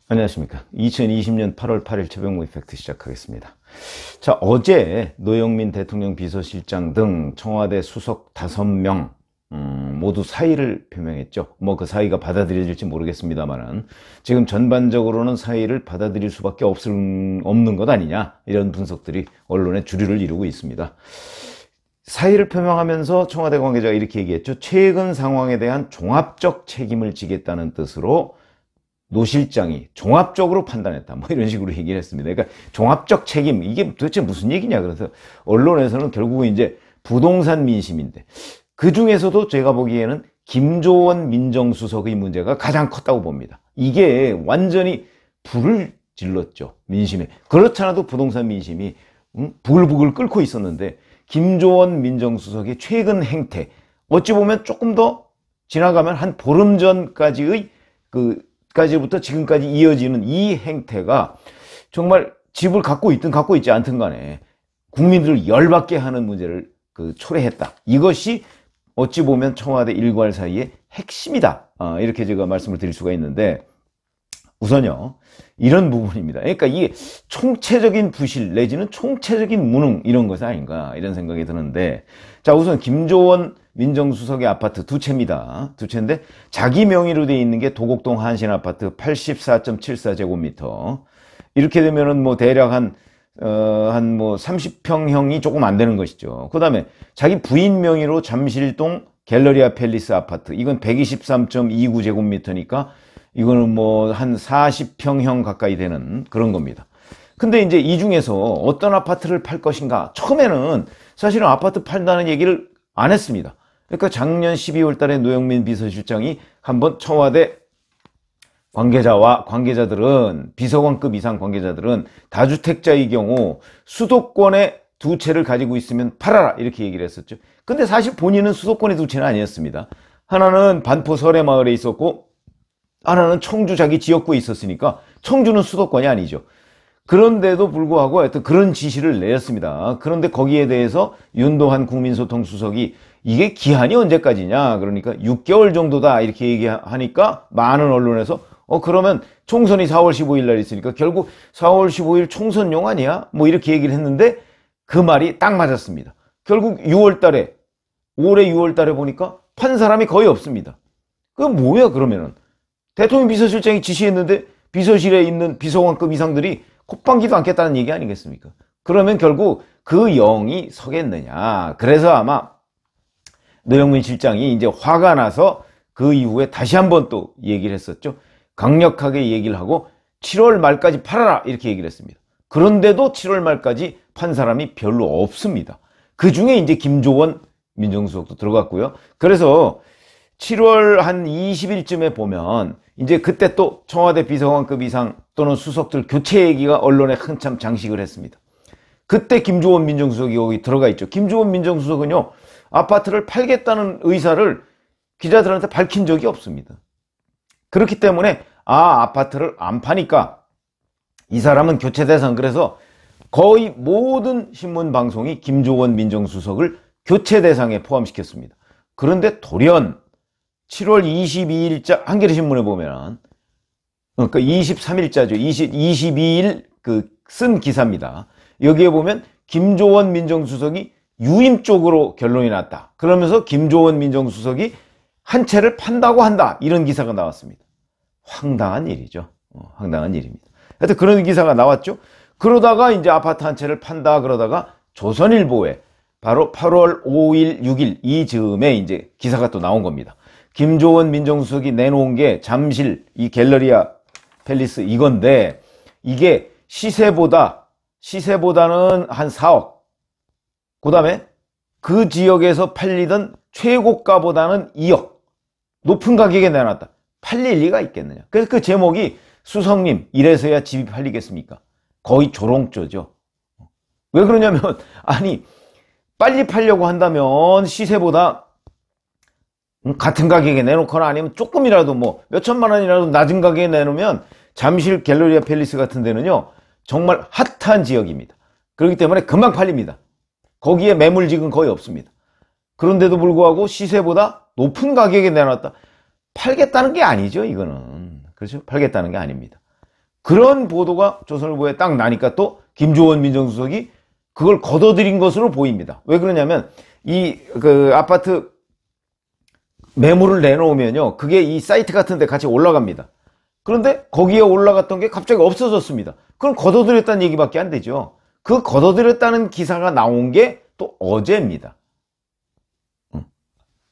안녕하십니까. 2020년 8월 8일 최병무 이펙트 시작하겠습니다. 자, 어제 노영민 대통령 비서실장 등 청와대 수석 5명 모두 사의를 표명했죠. 뭐 그 사의가 받아들여질지 모르겠습니다만은 지금 전반적으로는 사의를 받아들일 수밖에 없는 것 아니냐, 이런 분석들이 언론에 주류를 이루고 있습니다. 사의를 표명하면서 청와대 관계자가 이렇게 얘기했죠. 최근 상황에 대한 종합적 책임을 지겠다는 뜻으로 노 실장이 종합적으로 판단했다, 뭐 이런 식으로 얘기를 했습니다. 그러니까 종합적 책임, 이게 도대체 무슨 얘기냐. 그래서 언론에서는 결국은 이제 부동산 민심인데, 그 중에서도 제가 보기에는 김조원 민정수석의 문제가 가장 컸다고 봅니다. 이게 완전히 불을 질렀죠, 민심에. 그렇잖아도 부동산 민심이 부글부글 끓고 있었는데, 김조원 민정수석의 최근 행태, 어찌 보면 조금 더 지나가면 한 보름 전까지의 까지부터 지금까지 이어지는 이 행태가 정말 집을 갖고 있든 갖고 있지 않든 간에 국민들을 열받게 하는 문제를 초래했다. 이것이 어찌 보면 청와대 일괄 사이의 핵심이다, 이렇게 제가 말씀을 드릴 수가 있는데, 우선요, 이런 부분입니다. 그러니까 이게 총체적인 부실 내지는 총체적인 무능, 이런 것이 아닌가, 이런 생각이 드는데, 자, 우선 김조원 민정수석의 아파트 두 채입니다. 두 채인데 자기 명의로 되어 있는 게 도곡동 한신 아파트 84.74제곱미터. 이렇게 되면은 뭐 대략 한 30평형이 조금 안 되는 것이죠. 그 다음에 자기 부인 명의로 잠실동 갤러리아 팰리스 아파트, 이건 123.29제곱미터니까 이거는 뭐 한 40평형 가까이 되는 그런 겁니다. 근데 이제 이 중에서 어떤 아파트를 팔 것인가, 처음에는 사실은 아파트 판다는 얘기를 안 했습니다. 그러니까 작년 12월 달에 노영민 비서실장이 한번 청와대 관계자들은, 비서관급 이상 관계자들은 다주택자의 경우 수도권에 두 채를 가지고 있으면 팔아라, 이렇게 얘기를 했었죠. 근데 사실 본인은 수도권의 두 채는 아니었습니다. 하나는 반포 설해마을에 있었고 하나는 청주 자기 지역구에 있었으니까 청주는 수도권이 아니죠. 그런데도 불구하고 하여튼 그런 지시를 내렸습니다. 그런데 거기에 대해서 윤도한 국민소통수석이 이게 기한이 언제까지냐, 그러니까 6개월 정도다, 이렇게 얘기하니까 많은 언론에서 그러면 총선이 4월 15일 날 있으니까 결국 4월 15일 총선용 아니야, 뭐 이렇게 얘기를 했는데 그 말이 딱 맞았습니다. 결국 올해 6월 달에 보니까 판 사람이 거의 없습니다. 그건 뭐야, 그러면은 대통령 비서실장이 지시했는데 비서실에 있는 비서관급 이상들이 콧방귀도 않겠다는 얘기 아니겠습니까? 그러면 결국 그 영이 서겠느냐. 그래서 아마 노영민 실장이 이제 화가 나서 그 이후에 다시 한번 또 얘기를 했었죠. 강력하게 얘기를 하고 7월 말까지 팔아라, 이렇게 얘기를 했습니다. 그런데도 7월 말까지 판 사람이 별로 없습니다. 그 중에 이제 김조원 민정수석도 들어갔고요. 그래서 7월 한 20일쯤에 보면 이제 그때 또 청와대 비서관급 이상 또는 수석들 교체 얘기가 언론에 한참 장식을 했습니다. 그때 김조원 민정수석이 여기 들어가 있죠. 김조원 민정수석은요, 아파트를 팔겠다는 의사를 기자들한테 밝힌 적이 없습니다. 그렇기 때문에 아파트를 안 파니까 이 사람은 교체 대상, 그래서 거의 모든 신문 방송이 김조원 민정수석을 교체 대상에 포함시켰습니다. 그런데 돌연 7월 22일자 한겨레신문에 보면, 그러니까 23일자죠. 22일 쓴 기사입니다. 여기에 보면 김조원 민정수석이 유임 쪽으로 결론이 났다, 그러면서 김조원 민정수석이 한 채를 판다고 한다, 이런 기사가 나왔습니다. 황당한 일이죠. 황당한 일입니다. 하여튼 그런 기사가 나왔죠. 그러다가 이제 아파트 한 채를 판다 그러다가 조선일보에 바로 8월 5일, 6일 이 즈음에 이제 기사가 또 나온 겁니다. 김조원 민정수석이 내놓은 게 잠실 이 갤러리아 팰리스 이건데, 이게 시세보다는 한 4억, 그 다음에 그 지역에서 팔리던 최고가보다는 2억 높은 가격에 내놨다. 팔릴 리가 있겠느냐. 그래서 그 제목이 수석님, 이래서야 집이 팔리겠습니까? 거의 조롱조죠. 왜 그러냐면, 아니 빨리 팔려고 한다면 시세보다 같은 가격에 내놓거나 아니면 조금이라도 뭐 몇천만 원이라도 낮은 가격에 내놓으면 잠실 갤러리아 팰리스 같은 데는요 정말 핫한 지역입니다. 그렇기 때문에 금방 팔립니다. 거기에 매물직은 거의 없습니다. 그런데도 불구하고 시세보다 높은 가격에 내놨다. 팔겠다는 게 아니죠, 이거는. 그렇죠? 팔겠다는 게 아닙니다. 그런 보도가 조선일보에 딱 나니까 또 김조원 민정수석이 그걸 걷어들인 것으로 보입니다. 왜 그러냐면 그 아파트 매물을 내놓으면요, 그게 이 사이트 같은 데 같이 올라갑니다. 그런데 거기에 올라갔던 게 갑자기 없어졌습니다. 그럼 걷어들였다는 얘기밖에 안 되죠. 그 걷어들였다는 기사가 나온 게 또 어제입니다.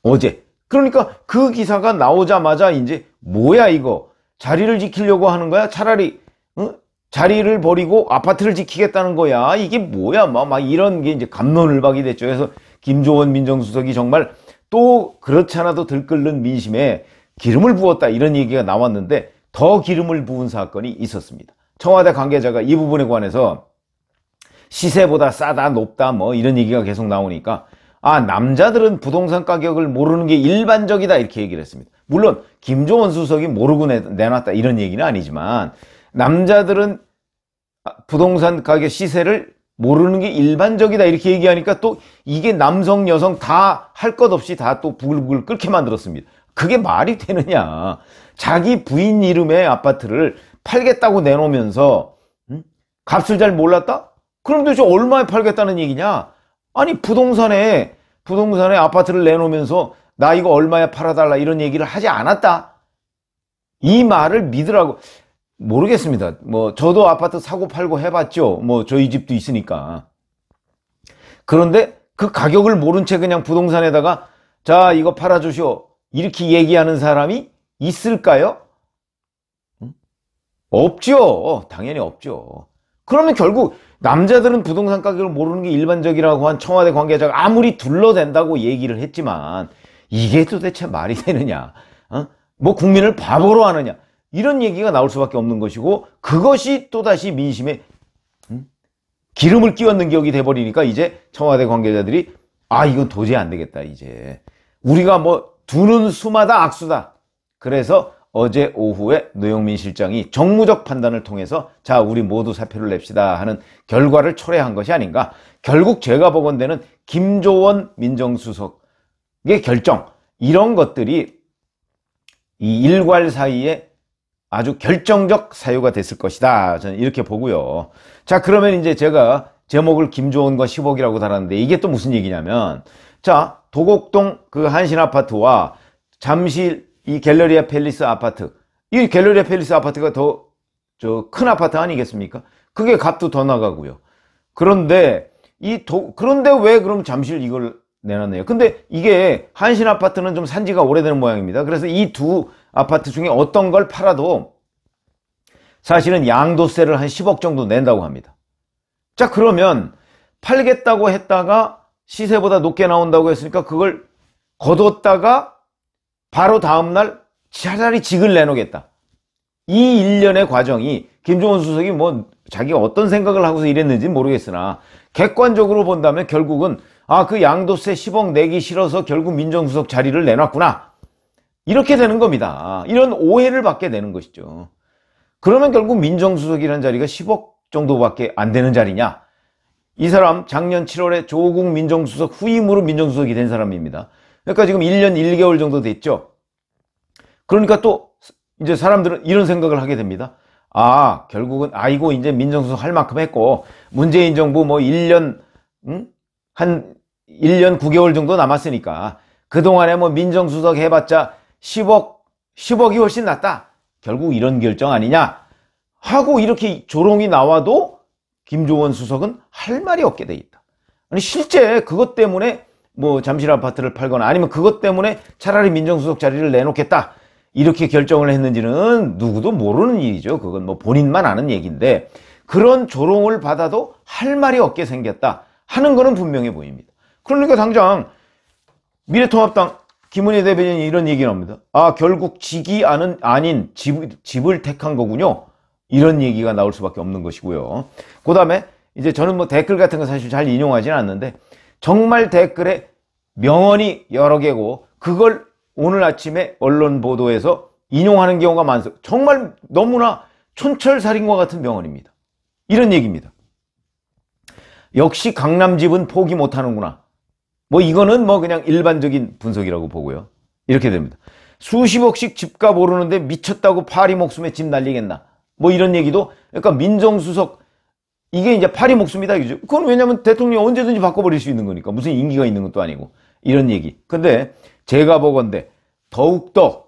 어제. 그러니까 그 기사가 나오자마자 이제 뭐야 이거, 자리를 지키려고 하는 거야? 차라리 자리를 버리고 아파트를 지키겠다는 거야? 이게 뭐야? 막 이런 게 이제 갑론을박이 됐죠. 그래서 김조원 민정수석이 정말 또 그렇지 않아도 들끓는 민심에 기름을 부었다, 이런 얘기가 나왔는데 더 기름을 부은 사건이 있었습니다. 청와대 관계자가 이 부분에 관해서 시세보다 싸다, 높다, 뭐 이런 얘기가 계속 나오니까 남자들은 부동산 가격을 모르는 게 일반적이다, 이렇게 얘기를 했습니다. 물론 김조원 수석이 모르고 내놨다 이런 얘기는 아니지만 남자들은 부동산 가격 시세를 모르는 게 일반적이다 이렇게 얘기하니까 또 이게 남성 여성 다 할 것 없이 다 또 부글부글 끓게 만들었습니다. 그게 말이 되느냐. 자기 부인 이름의 아파트를 팔겠다고 내놓으면서 값을 잘 몰랐다? 그럼 도대체 얼마에 팔겠다는 얘기냐? 아니 부동산에 아파트를 내놓으면서 나 이거 얼마에 팔아달라 이런 얘기를 하지 않았다? 이 말을 믿으라고. 모르겠습니다. 뭐 저도 아파트 사고 팔고 해봤죠. 뭐 저희 집도 있으니까. 그런데 그 가격을 모른 채 그냥 부동산에다가 자 이거 팔아주시오 이렇게 얘기하는 사람이 있을까요? 없죠. 당연히 없죠. 그러면 결국 남자들은 부동산 가격을 모르는 게 일반적이라고 한 청와대 관계자가 아무리 둘러댄다고 얘기를 했지만 이게 도대체 말이 되느냐? 뭐 국민을 바보로 하느냐? 이런 얘기가 나올 수밖에 없는 것이고, 그것이 또다시 민심에 기름을 끼얹는 격이 돼버리니까 이제 청와대 관계자들이 이건 도저히 안 되겠다. 이제 우리가 뭐 두는 수마다 악수다. 그래서 어제 오후에 노영민 실장이 정무적 판단을 통해서 자 우리 모두 사표를 냅시다 하는 결과를 초래한 것이 아닌가. 결국 제가 보건대는 김조원 민정수석의 결정, 이런 것들이 이 일괄 사이에 아주 결정적 사유가 됐을 것이다, 저는 이렇게 보고요. 자 그러면 이제 제가 제목을 김조원과 10억이라고 달았는데 이게 또 무슨 얘기냐면, 자 도곡동 그 한신아파트와 잠실 이 갤러리아 팰리스 아파트, 이 갤러리아 팰리스 아파트가 더 큰 아파트 아니겠습니까? 그게 값도 더 나가고요. 그런데 그런데 왜 그럼 잠실 이걸 내놨네요. 근데 이게 한신 아파트는 좀 산지가 오래되는 모양입니다. 그래서 이 두 아파트 중에 어떤 걸 팔아도 사실은 양도세를 한 10억 정도 낸다고 합니다. 자 그러면 팔겠다고 했다가 시세보다 높게 나온다고 했으니까 그걸 거뒀다가 바로 다음날 차라리 직을 내놓겠다. 이 일련의 과정이 김조원 수석이 뭐 자기가 어떤 생각을 하고서 이랬는지 모르겠으나 객관적으로 본다면 결국은 그 양도세 10억 내기 싫어서 결국 민정수석 자리를 내놨구나, 이렇게 되는 겁니다. 이런 오해를 받게 되는 것이죠. 그러면 결국 민정수석이라는 자리가 10억 정도밖에 안 되는 자리냐? 이 사람 작년 7월에 조국 민정수석 후임으로 민정수석이 된 사람입니다. 그러니까 지금 1년 1개월 정도 됐죠. 그러니까 또 이제 사람들은 이런 생각을 하게 됩니다. 결국은 이거 이제 민정수석 할 만큼 했고 문재인 정부 뭐 1년 한 1년 9개월 정도 남았으니까 그동안에 뭐 민정수석 해봤자 10억이 훨씬 낫다. 결국 이런 결정 아니냐 하고 이렇게 조롱이 나와도 김조원 수석은 할 말이 없게 돼 있다. 아니 실제 그것 때문에 뭐 잠실 아파트를 팔거나 아니면 그것 때문에 차라리 민정수석 자리를 내놓겠다 이렇게 결정을 했는지는 누구도 모르는 일이죠. 그건 뭐 본인만 아는 얘기인데 그런 조롱을 받아도 할 말이 없게 생겼다 하는 거는 분명해 보입니다. 그러니까 당장 미래통합당 김은혜 대변인이 이런 얘기를 합니다. 결국 직이 아닌 집을 택한 거군요. 이런 얘기가 나올 수밖에 없는 것이고요. 그 다음에 이제 저는 뭐 댓글 같은 거 사실 잘 인용하지는 않는데 정말 댓글에 명언이 여러 개고 그걸 오늘 아침에 언론 보도에서 인용하는 경우가 많습니다. 정말 너무나 촌철살인과 같은 명언입니다. 이런 얘기입니다. 역시 강남집은 포기 못하는구나. 뭐 이거는 뭐 그냥 일반적인 분석이라고 보고요. 이렇게 됩니다. 수십억씩 집값 오르는데 미쳤다고 파리 목숨에 집 날리겠나. 뭐 이런 얘기도, 그러니까 민정수석, 이게 이제 파리 목숨이다, 이죠. 그건 왜냐면 대통령이 언제든지 바꿔버릴 수 있는 거니까. 무슨 임기가 있는 것도 아니고. 이런 얘기. 근데 제가 보건대 더욱더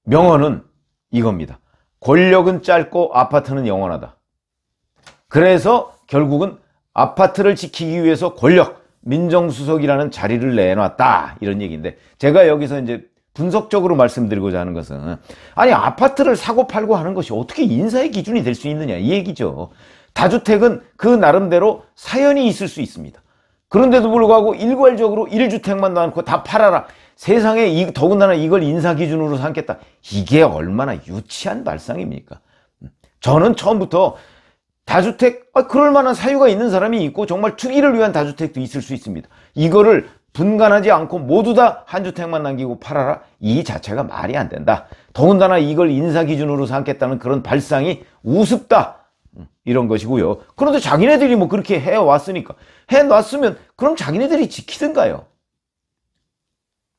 명언은 이겁니다. 권력은 짧고 아파트는 영원하다. 그래서 결국은 아파트를 지키기 위해서 권력, 민정수석이라는 자리를 내놨다. 이런 얘기인데, 제가 여기서 이제 분석적으로 말씀드리고자 하는 것은, 아니, 아파트를 사고 팔고 하는 것이 어떻게 인사의 기준이 될 수 있느냐, 이 얘기죠. 다주택은 그 나름대로 사연이 있을 수 있습니다. 그런데도 불구하고 일괄적으로 1주택만 놔놓고 다 팔아라. 세상에 더군다나 이걸 인사 기준으로 삼겠다. 이게 얼마나 유치한 발상입니까? 저는 처음부터 다주택, 그럴 만한 사유가 있는 사람이 있고 정말 투기를 위한 다주택도 있을 수 있습니다. 이거를 분간하지 않고 모두 다 한 주택만 남기고 팔아라? 이 자체가 말이 안 된다. 더군다나 이걸 인사 기준으로 삼겠다는 그런 발상이 우습다. 이런 것이고요. 그런데 자기네들이 뭐 그렇게 해왔으니까, 해놨으면 그럼 자기네들이 지키든가요.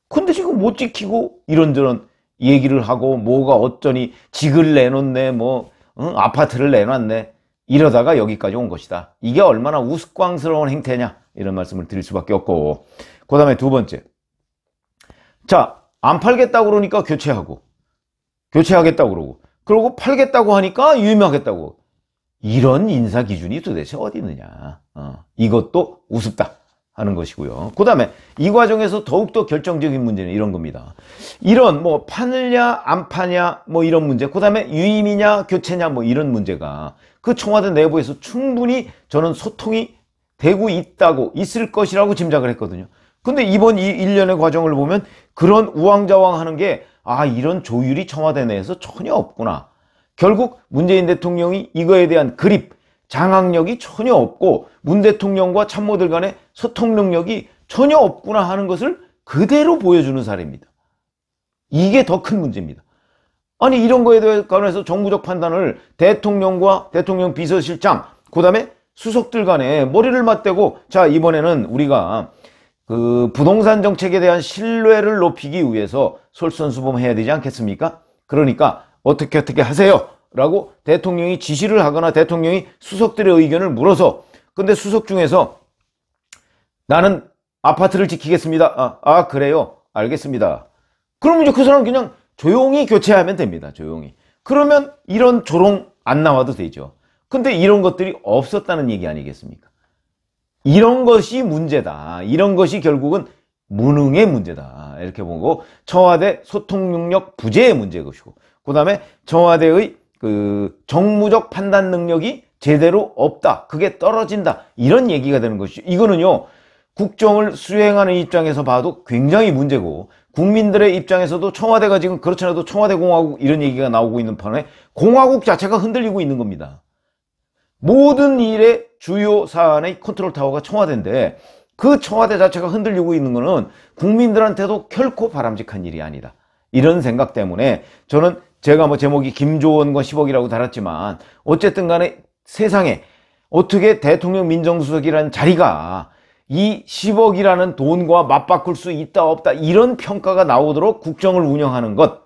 근데 지금 못 지키고 이런저런 얘기를 하고, 뭐가 어쩌니 직을 내놓네, 뭐 아파트를 내놨네, 이러다가 여기까지 온 것이다. 이게 얼마나 우스꽝스러운 행태냐, 이런 말씀을 드릴 수밖에 없고, 그 다음에 두 번째, 자, 안 팔겠다고 그러니까 교체하겠다고 그러고, 그러고 팔겠다고 하니까 유임하겠다고. 이런 인사 기준이 도대체 어디 있느냐. 이것도 우습다 하는 것이고요. 그 다음에 이 과정에서 더욱더 결정적인 문제는 이런 겁니다. 이런 뭐 파느냐 안 파냐 뭐 이런 문제, 그 다음에 유임이냐 교체냐 뭐 이런 문제가 그 청와대 내부에서 충분히 저는 소통이 되고 있을 것이라고 짐작을 했거든요. 근데 이번 이 일련의 과정을 보면 그런 우왕좌왕하는 게, 이런 조율이 청와대 내에서 전혀 없구나. 결국 문재인 대통령이 이거에 대한 그립, 장악력이 전혀 없고 문 대통령과 참모들 간의 소통 능력이 전혀 없구나 하는 것을 그대로 보여주는 사례입니다. 이게 더 큰 문제입니다. 아니, 이런 거에 관해서 정부적 판단을 대통령과 대통령 비서실장, 그 다음에 수석들 간에 머리를 맞대고, 자, 이번에는 우리가 그 부동산 정책에 대한 신뢰를 높이기 위해서 솔선수범해야 되지 않겠습니까? 그러니까 어떻게 하세요 라고 대통령이 지시를 하거나 대통령이 수석들의 의견을 물어서, 근데 수석 중에서 나는 아파트를 지키겠습니다. 그래요, 알겠습니다. 그럼 이제 그 사람 그냥 조용히 교체하면 됩니다. 조용히. 그러면 이런 조롱 안 나와도 되죠. 근데 이런 것들이 없었다는 얘기 아니겠습니까? 이런 것이 문제다. 이런 것이 결국은 무능의 문제다. 이렇게 보고, 청와대 소통 능력 부재의 문제의 것이고, 그 다음에 청와대의 그 정무적 판단 능력이 제대로 없다. 그게 떨어진다. 이런 얘기가 되는 것이죠. 이거는요, 국정을 수행하는 입장에서 봐도 굉장히 문제고, 국민들의 입장에서도 청와대가 지금 그렇지 않아도 청와대 공화국 이런 얘기가 나오고 있는 판에 공화국 자체가 흔들리고 있는 겁니다. 모든 일의 주요 사안의 컨트롤 타워가 청와대인데, 그 청와대 자체가 흔들리고 있는 거는 국민들한테도 결코 바람직한 일이 아니다. 이런 생각 때문에 저는, 제가 뭐 제목이 김조원과 10억이라고 달았지만 어쨌든 간에 세상에 어떻게 대통령 민정수석이라는 자리가 이 10억이라는 돈과 맞바꿀 수 있다 없다 이런 평가가 나오도록 국정을 운영하는 것,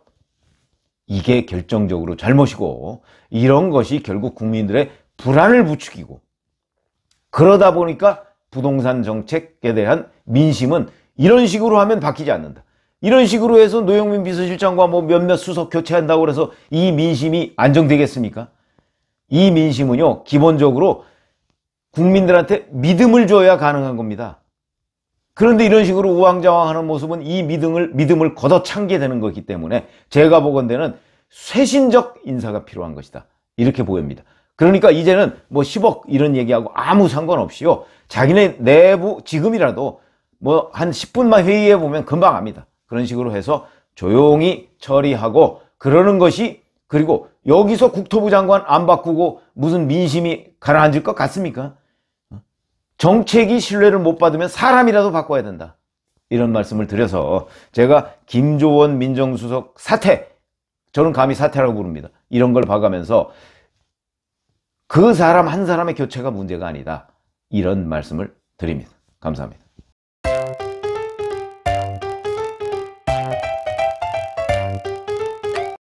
이게 결정적으로 잘못이고, 이런 것이 결국 국민들의 불안을 부추기고, 그러다 보니까 부동산 정책에 대한 민심은 이런 식으로 하면 바뀌지 않는다. 이런 식으로 해서 노영민 비서실장과 뭐 몇몇 수석 교체한다고 해서 이 민심이 안정되겠습니까? 이 민심은요, 기본적으로 국민들한테 믿음을 줘야 가능한 겁니다. 그런데 이런 식으로 우왕좌왕하는 모습은 이 믿음을 걷어찬게 되는 거기 때문에 제가 보건대는 쇄신적 인사가 필요한 것이다. 이렇게 보입니다. 그러니까 이제는 뭐 10억 이런 얘기하고 아무 상관없이요, 자기네 내부 지금이라도 뭐 한 10분만 회의해 보면 금방 압니다. 그런 식으로 해서 조용히 처리하고 그러는 것이, 그리고 여기서 국토부 장관 안 바꾸고 무슨 민심이 가라앉을 것 같습니까? 정책이 신뢰를 못 받으면 사람이라도 바꿔야 된다. 이런 말씀을 드려서 제가 김조원 민정수석 사퇴, 저는 감히 사퇴라고 부릅니다. 이런 걸 봐가면서 그 사람 한 사람의 교체가 문제가 아니다. 이런 말씀을 드립니다. 감사합니다.